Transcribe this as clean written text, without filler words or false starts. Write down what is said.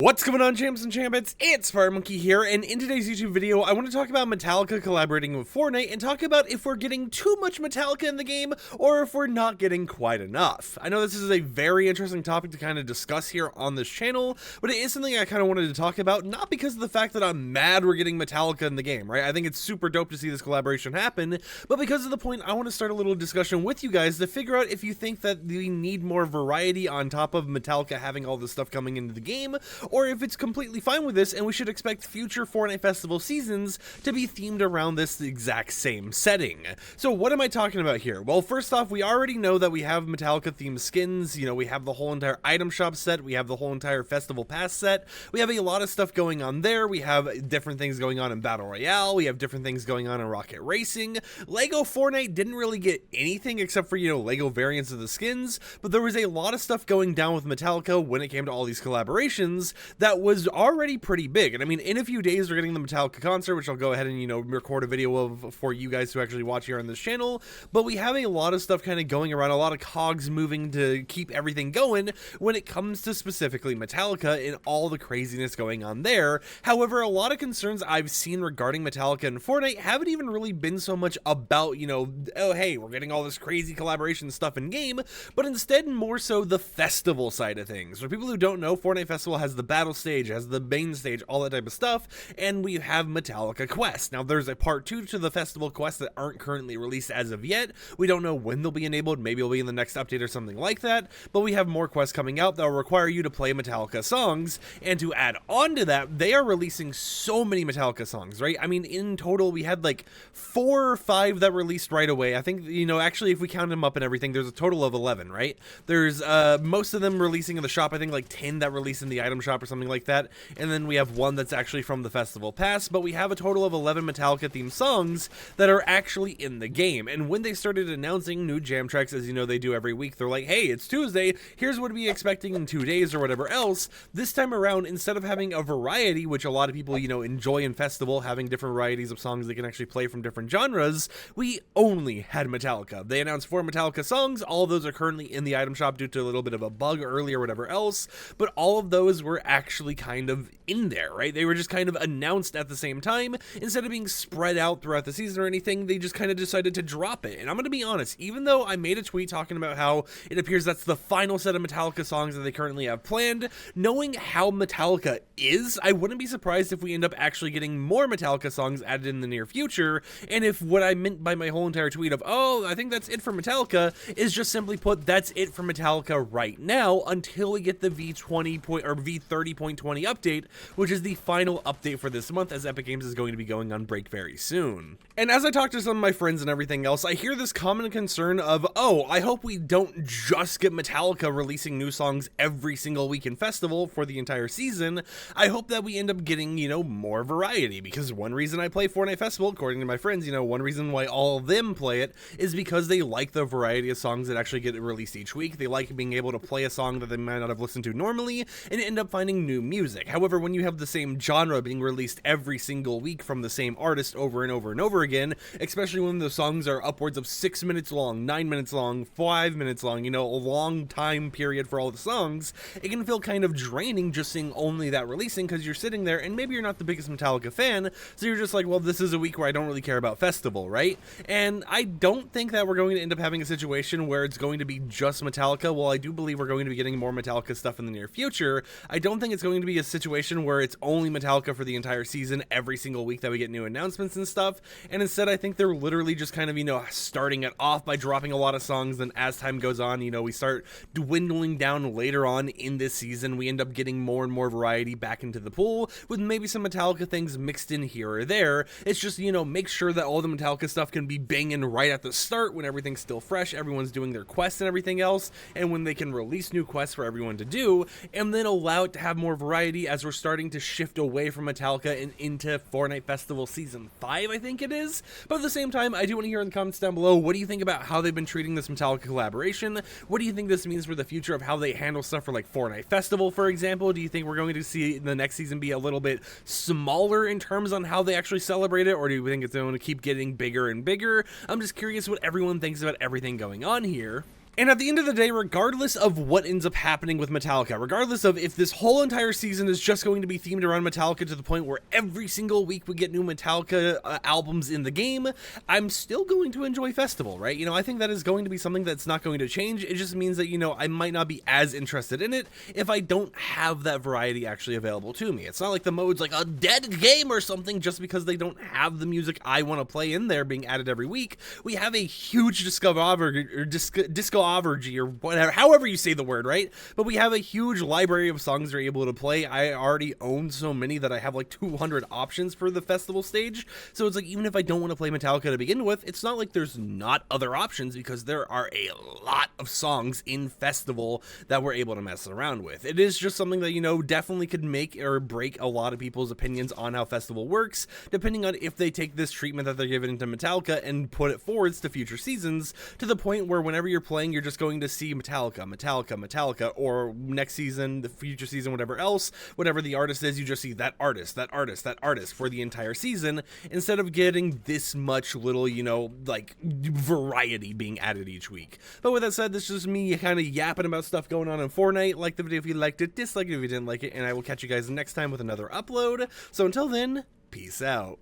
What's going on, champs and champions? It's FireMonkey here, and in today's YouTube video, I want to talk about Metallica collaborating with Fortnite and talk about if we're getting too much Metallica in the game or if we're not getting quite enough. I know this is a very interesting topic to kind of discuss here on this channel, but it is something I kind of wanted to talk about, not because of the fact that I'm mad we're getting Metallica in the game, right? I think it's super dope to see this collaboration happen, but because of the point, I want to start a little discussion with you guys to figure out if you think that we need more variety on top of Metallica having all this stuff coming into the game, or if it's completely fine with this and we should expect future Fortnite Festival seasons to be themed around this exact same setting. So what am I talking about here? Well, first off, we already know that we have Metallica themed skins, you know, we have the whole entire item shop set, we have the whole entire festival pass set, we have a lot of stuff going on there, we have different things going on in Battle Royale, we have different things going on in Rocket Racing. Lego Fortnite didn't really get anything except for, you know, Lego variants of the skins, but there was a lot of stuff going down with Metallica when it came to all these collaborations that was already pretty big. And I mean, in a few days, we're getting the Metallica concert, which I'll go ahead and, you know, record a video of for you guys to actually watch here on this channel. But we have a lot of stuff kind of going around, a lot of cogs moving to keep everything going when it comes to specifically Metallica and all the craziness going on there. However, a lot of concerns I've seen regarding Metallica and Fortnite haven't even really been so much about, you know, oh, hey, we're getting all this crazy collaboration stuff in game, but instead more so the festival side of things. For people who don't know, Fortnite Festival has the battle stage, has the main stage, all that type of stuff, and we have Metallica quests. Now, there's a part 2 to the festival quests that aren't currently released as of yet. We don't know when they'll be enabled. Maybe it'll be in the next update or something like that, but we have more quests coming out that will require you to play Metallica songs, and to add on to that, they are releasing so many Metallica songs, right? I mean, in total, we had like 4 or 5 that released right away. I think, you know, actually, if we count them up and everything, there's a total of 11, right? There's most of them releasing in the shop. I think like 10 that release in the item shop or something like that, and then we have 1 that's actually from the festival pass, but we have a total of 11 Metallica themed songs that are actually in the game. And when they started announcing new jam tracks, as you know they do every week, they're like, hey, it's Tuesday, here's what to be expecting in 2 days or whatever else. This time around, instead of having a variety, which a lot of people, you know, enjoy in festival, having different varieties of songs they can actually play from different genres, we only had Metallica. They announced 4 Metallica songs. All of those are currently in the item shop due to a little bit of a bug early or whatever else, but all of those were actually kind of in there, right? They were just kind of announced at the same time. Instead of being spread out throughout the season or anything, they just kind of decided to drop it. And I'm going to be honest, even though I made a tweet talking about how it appears that's the final set of Metallica songs that they currently have planned, knowing how Metallica is, I wouldn't be surprised if we end up actually getting more Metallica songs added in the near future. And if what I meant by my whole entire tweet of, oh, I think that's it for Metallica, is just simply put, that's it for Metallica right now until we get the V20 point or V30.20 update, which is the final update for this month, as Epic Games is going to be going on break very soon. And as I talk to some of my friends and everything else, I hear this common concern of, oh, I hope we don't just get Metallica releasing new songs every single week in festival for the entire season. I hope that we end up getting, you know, more variety, because one reason I play Fortnite Festival, according to my friends, you know, one reason why all of them play it is because they like the variety of songs that actually get released each week. They like being able to play a song that they might not have listened to normally and end up finding new music. However, when you have the same genre being released every single week from the same artist over and over and over again, especially when the songs are upwards of 6 minutes long, 9 minutes long, 5 minutes long, you know, a long time period for all the songs, it can feel kind of draining just seeing only that releasing, because you're sitting there and maybe you're not the biggest Metallica fan, so you're just like, well, this is a week where I don't really care about festival, right? And I don't think that we're going to end up having a situation where it's going to be just Metallica. While I do believe we're going to be getting more Metallica stuff in the near future, I don't think it's going to be a situation where it's only Metallica for the entire season every single week that we get new announcements and stuff. And instead, I think they're literally just kind of, you know, starting it off by dropping a lot of songs. Then as time goes on, you know, we start dwindling down later on in this season. We end up getting more and more variety back into the pool with maybe some Metallica things mixed in here or there. It's just, you know, make sure that all the Metallica stuff can be banging right at the start when everything's still fresh, everyone's doing their quests and everything else, and when they can release new quests for everyone to do, and then allow it to have more variety as we're starting to shift away from Metallica and into Fortnite Festival Season 5, I think it is. But at the same time, I do want to hear in the comments down below, what do you think about how they've been treating this Metallica collaboration? What do you think this means for the future of how they handle stuff for like Fortnite Festival, for example? Do you think we're going to see the next season be a little bit smaller in terms on how they actually celebrate it, or do you think it's going to keep getting bigger and bigger? I'm just curious what everyone thinks about everything going on here. And at the end of the day, regardless of what ends up happening with Metallica, regardless of if this whole entire season is just going to be themed around Metallica to the point where every single week we get new Metallica albums in the game, I'm still going to enjoy Festival, right? You know, I think that is going to be something that's not going to change. It just means that, you know, I might not be as interested in it if I don't have that variety actually available to me. It's not like the mode's like a dead game or something just because they don't have the music I want to play in there being added every week. We have a huge discography or whatever, however you say the word, right? But we have a huge library of songs they're able to play. I already own so many that I have like 200 options for the festival stage. So it's like, even if I don't want to play Metallica to begin with, it's not like there's not other options, because there are a lot of songs in Festival that we're able to mess around with. It is just something that, you know, definitely could make or break a lot of people's opinions on how Festival works, depending on if they take this treatment that they're giving to Metallica and put it forwards to future seasons, to the point where whenever you're playing, you're just going to see Metallica, or next season, the future season, whatever else, whatever the artist is, you just see that artist for the entire season, instead of getting this much little, you know, like, variety being added each week. But with that said, this is just me kind of yapping about stuff going on in Fortnite. Like the video if you liked it, dislike it if you didn't like it, and I will catch you guys next time with another upload. So until then, peace out.